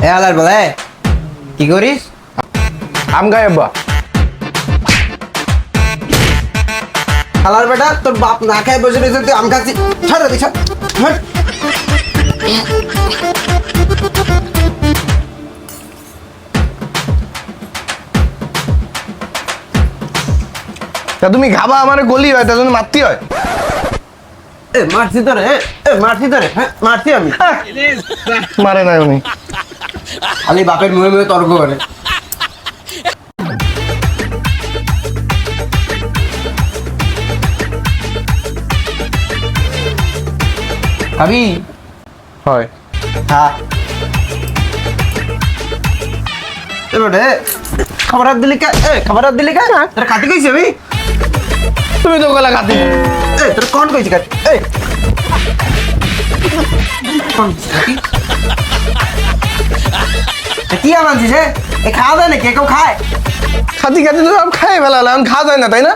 এ আলার বলে কি করিস? আম খাই আব্বা। হালার বেটা তোর বাপ না খায় বসে রয়েছে, তুই আম খাচ্ছিস? ছাড় রে, ছাড়। ছাড়। তা তুমি খাবা আমার গলি হয়, তার জন্য মারতে হয়। এ মারছি তোরে, মারছি তোরে, হ্যাঁ মারছি আমি। মারে না উনি। খালি বাপের মুখে মুখে তর্ক করে। খাবি? হয় হ্যাঁ। এবারে খাবার হাত দিলি কে? খাবার হাত দিলি কে? তোরা খাতি কইছি আমি? তুমি তো গলা খাতি। তোর কোন কইছি খাতি? কোন খাতি? কি আনছিস রে? এ খাওয়া যায় না, কে কেউ খায়? খাতি খাতি তো সব খাই ফেলালে, এখন খাওয়া যায় না তাই না?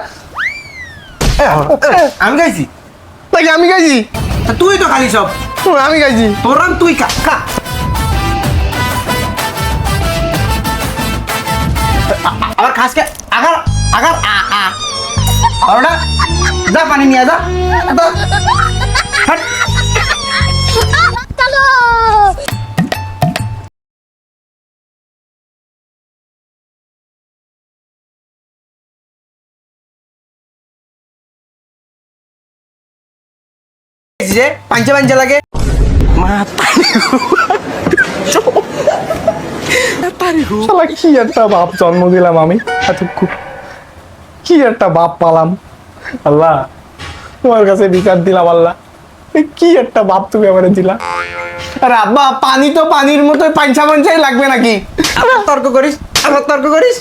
আমি খাইছি। নাকি আমি খাইছি? তা তুই তো খালি সব। আমি খাইছি। তোর রান তুই খা, খা। আবার খাস কে? আগার আগার আরোটা যা পানি নিয়ে যা। হাট। যে পাঞ্চা পাঞ্চা লাগে শালা কি একটা বাপ জন্ম দিলাম আমি, এতক্ষণ কি একটা বাপ পালাম। আল্লাহ তোমার কাছে বিচার দিলাম আল্লাহ, কি একটা বাপ তুমি আমার দিলা। আরে আব্বা পানি তো পানির মতো পাঞ্চা পাঞ্চাই লাগবে নাকি? তর্ক করিস, আবার তর্ক করিস।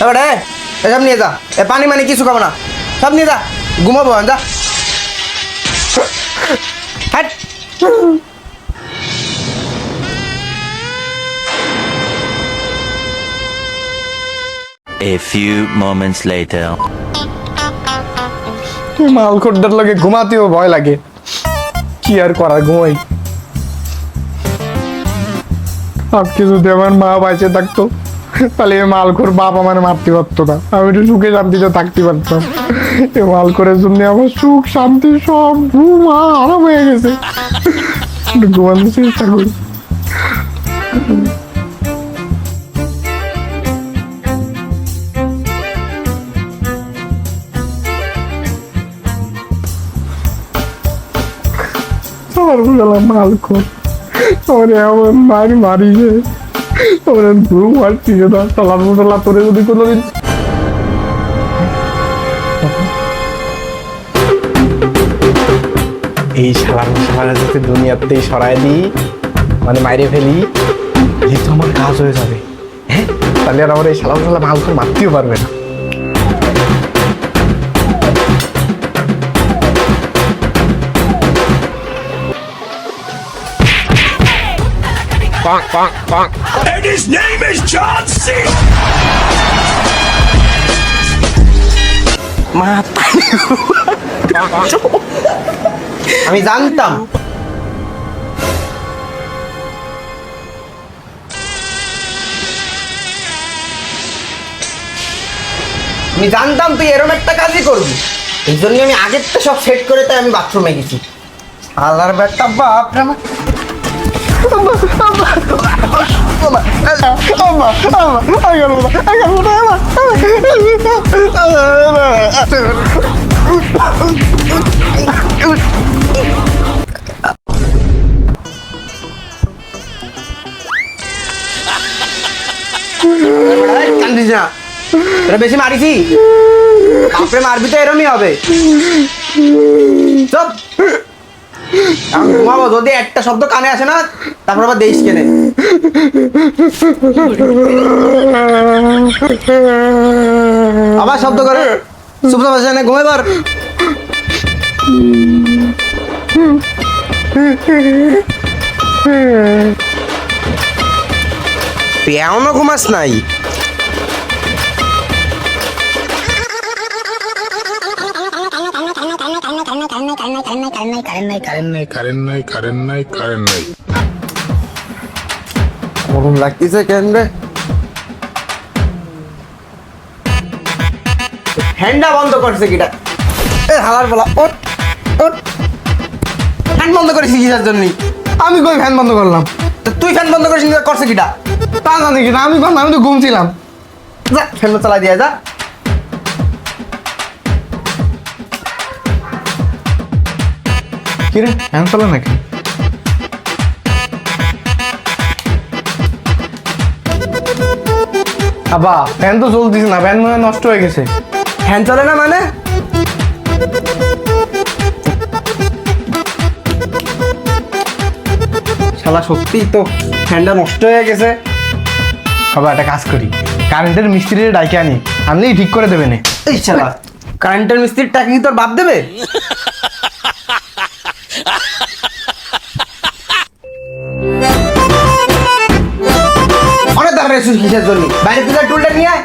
এবারে এসব নিয়ে যা, এ পানি মানে কিছু খাবো না, সব নিয়ে যা, ঘুমাবো যা। হাট। A few moments later. মাল খোদ্দার লাগে ঘুমাতেও ভয় লাগে, কি আর করার, ঘুমাই। আজকে যদি আমার মা বাইচে থাকতো তাহলে এই মালখোর বাপ আমার মারতে পারতো না, আমি একটু সুখে শান্তিতে থাকতে পারতাম। এই মালখোরের জন্য আমার সুখ শান্তি সব ঘুম আরাম হয়ে গেছে। একটু ঘুমানোর চেষ্টা করি। মালখোর আমার এমন মারি মারি যে আমার ঘুম আসছি না, চলার মশলা করে যদি কোনোদিন এই সালার মশলা যদি দুনিয়াতেই সরাই দিই, মানে মাইরে ফেলি, এই তো আমার কাজ হয়ে যাবে। হ্যাঁ, তাহলে আর আমার এই সালার মশলা মালখোর মারতেও পারবে না। Bonk, bonk, bonk. And his name is John C. আমি জানতাম তুই এরকম একটা কাজই করবি, এই জন্য আমি আগের তো সব সেট করে তাই আমি বাথরুমে গেছি। আল্লাহর বেটা বাপ রে আমার। কান্দিস না, তোরা বেশি মারিছি, বাপরে মারবি তো এরমই হবে। চুপ। ঘুমাবো, যদি একটা শব্দ কানে আসে না তারপর আবার দেশ কেনে। আবার শব্দ করে চুপচাপ আসে না, ঘুমাই পার। তুই এমনও ঘুমাস নাই? কারেন্ট নাই গরম লাগতেছে কেন রে? ফ্যানটা বন্ধ করছে কিটা? এ হালার বলা, ওঠ ওঠ। ফ্যান বন্ধ করেছি কিসের জন্য? আমি কই ফ্যান বন্ধ করলাম? তুই ফ্যান বন্ধ করেছিস করছে কিটা? তা জানি কি না, আমি করলাম, আমি তো ঘুমছিলাম। যা ফ্যান চালাই দিয়ে যা। কি রে, ফ্যান চলে নাকি? আবা ফ্যান তো চলতেছে না, ফ্যান মনে হয় নষ্ট হয়ে গেছে। ফ্যান চলে না মানে? শালা সত্যিই তো ফ্যানটা নষ্ট হয়ে গেছে। আবা একটা কাজ করি, কারেন্টের মিস্ত্রি ডাইকে আনি, আনলেই ঠিক করে দেবে না। এই শালা কারেন্টের মিস্ত্রির টাকা কি তোর বাদ দেবে? অনেক দাঁড়িয়ে রেছিস কিসের জন্য? বাইরে থেকে টুলটা নিয়ে আয়।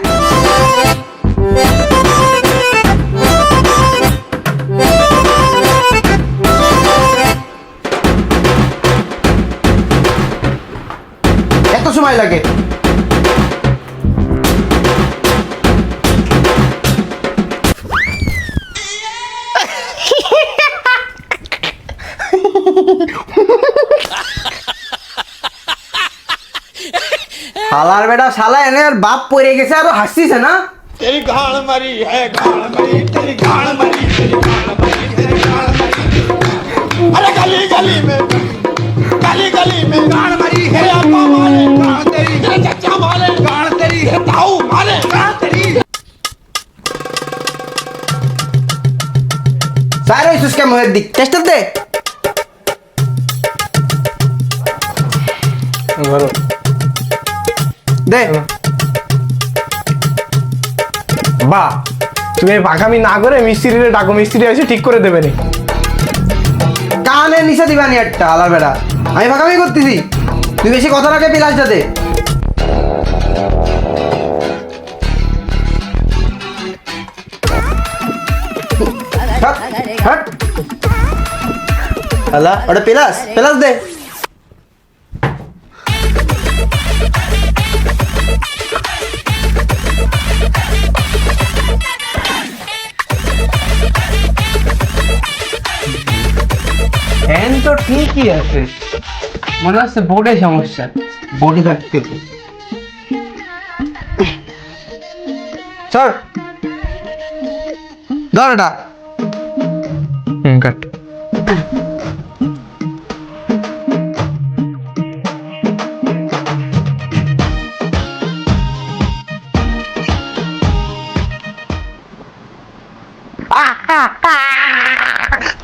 এত সময় লাগে? শালার বেটা শালা এনে আর বাপ পড়ে গেছে আর হাসছিছে না? तेरी गाल मरी है गाल मरी तेरी गाल मरी तेरी गाल मरी तेरी गाल मरी अरे गली गली में गाल मरी है अम्मा मारे गाल तेरी है चचा मारे गाल तेरी है ताऊ मारे गाल तेरी सारे इसके मुंह दिख टेस्ट दे। दे বা তুমি পাকামি না করে মিস্ত্রিরে ডাকো, মিস্ত্রি এসে ঠিক করে দেবে না। কানে নিচে দিবানি একটা আলার বেটা, আমি ফাঁকামি করতেছি, তুই বেশি কথা রাখে পিলাসটা দে। আলা ওটা পিলাস পিলাস দে। ফ্যান তো ঠিকই আছে, মনে হচ্ছে বোর্ডে সমস্যা। বডি থাকতে স্যার ধর এটা। কাট।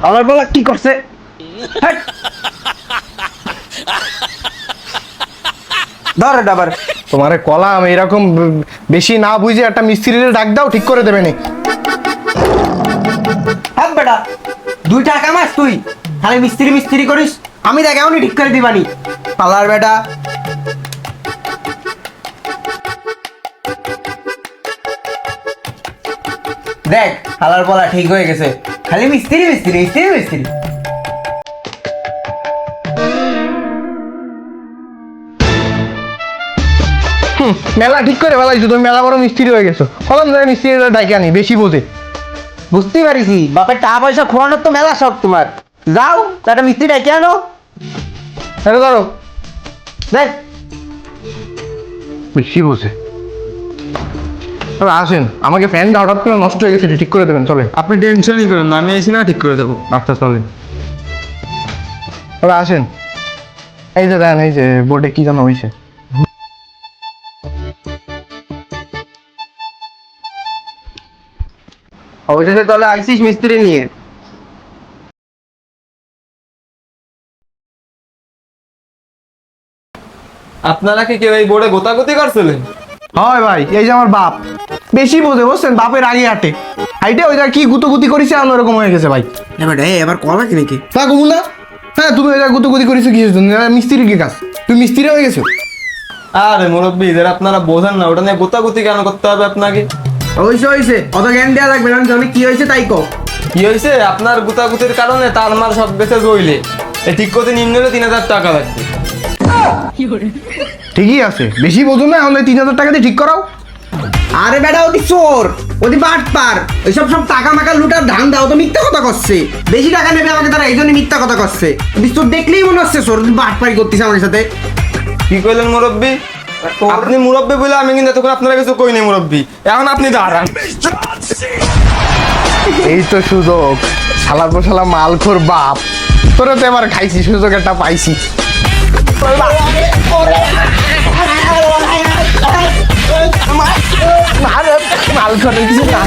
আমার বলা কি করছে? হেট। ধর এটা আবার। তোমারে কলাম এরকম বেশি না বুঝে একটা মিস্ত্রিরে ডাক দাও, ঠিক করে দেবে না। হ্যাঁ বেটা 2 টাকা মাস তুই খালি মিস্ত্রি মিস্ত্রি করিস, আমি দেখ এমনই ঠিক করে দিবানি পালার বেটা। দেখ হালার বলা ঠিক হয়ে গেছে, খালি মিস্ত্রি মিস্ত্রি মিস্ত্রি মিস্ত্রি। মেলা ঠিক করে ফেলাইছো তুমি, মেলা বড় মিস্ত্রি হয়ে গেছো। কলম যায় মিস্ত্রিরা ডাইকে আনি, বেশি বোঝে। বুঝতেই পারিছি বাপের টাকা পয়সা খোয়ানোর তো মেলা শখ তোমার। যাও তাটা মিস্ত্রি ডাকে আনো। এটা ধরো, দেখ বেশি বোঝে। তবে আসেন, আমাকে ফ্যানটা হঠাৎ করে নষ্ট হয়ে গেছে, ঠিক করে দেবেন চলে। আপনি টেনশনই করেন না, আমি এসি না ঠিক করে দেবো। আচ্ছা চলেন, তবে আসেন। এই যে দেন, এই যে বোর্ডে কি যেন হয়েছে। অবশেষে তাহলে আইসিস মিস্ত্রি নিয়ে। আপনারা কি কেউ এই বোর্ডে গোতাগুতি করছিলেন? হয় ভাই, এই যে আমার বাপ বেশি বোঝে, বুঝছেন, বাপের আগে হাঁটে হাইটে ওই কি গুতুগুতি করেছে, অন্যরকম হয়ে গেছে ভাই। এবার এবার করা কি নাকি? তা কমু না। হ্যাঁ তুমি ওই গুতুগুতি করেছো কিসের জন্য? মিস্ত্রি কি কাজ? তুমি মিস্ত্রি হয়ে গেছো? আরে মুরব্বী, যারা আপনারা বোঝেন না, ওটা নিয়ে গোতাগুতি কেন করতে হবে আপনাকে? হয়েছে অত জ্ঞান দেওয়া লাগবে না, আমি কি হয়েছে তাই কো। কি হয়েছে? আপনার গুতাগুতির কারণে তার মার সব বেঁচে জইলে এই ঠিক করতে নিম্ন 3000 টাকা লাগবে। ঠিকই আছে, বেশি বোঝো না, এখন 3,000 টাকা দিয়ে ঠিক করাও। আরে বেটা ওদি চোর, ওদি বাট পার, ওইসব সব টাকা মাকা লুটার ধান দাও তো মিথ্যা কথা করছে। বেশি টাকা নেবে আমাকে তারা, এই জন্য মিথ্যা কথা করছে। ওদি চোর দেখলেই মনে হচ্ছে চোর, বাট পারি করতেছে আমার সাথে। কি কইলেন মুরব্বী? আপনি মুরব্বী বলে আমি কিন্তু এতক্ষণ আপনার কিছু কই নাই মুরব্বী, এখন আপনি দাঁড়ান। এই তো সুযোগ, শালার পর শালা মালখোর বাপ, তোরা তো এবার খাইছি, সুযোগ একটা পাইছি। মালখোরের কিছু না।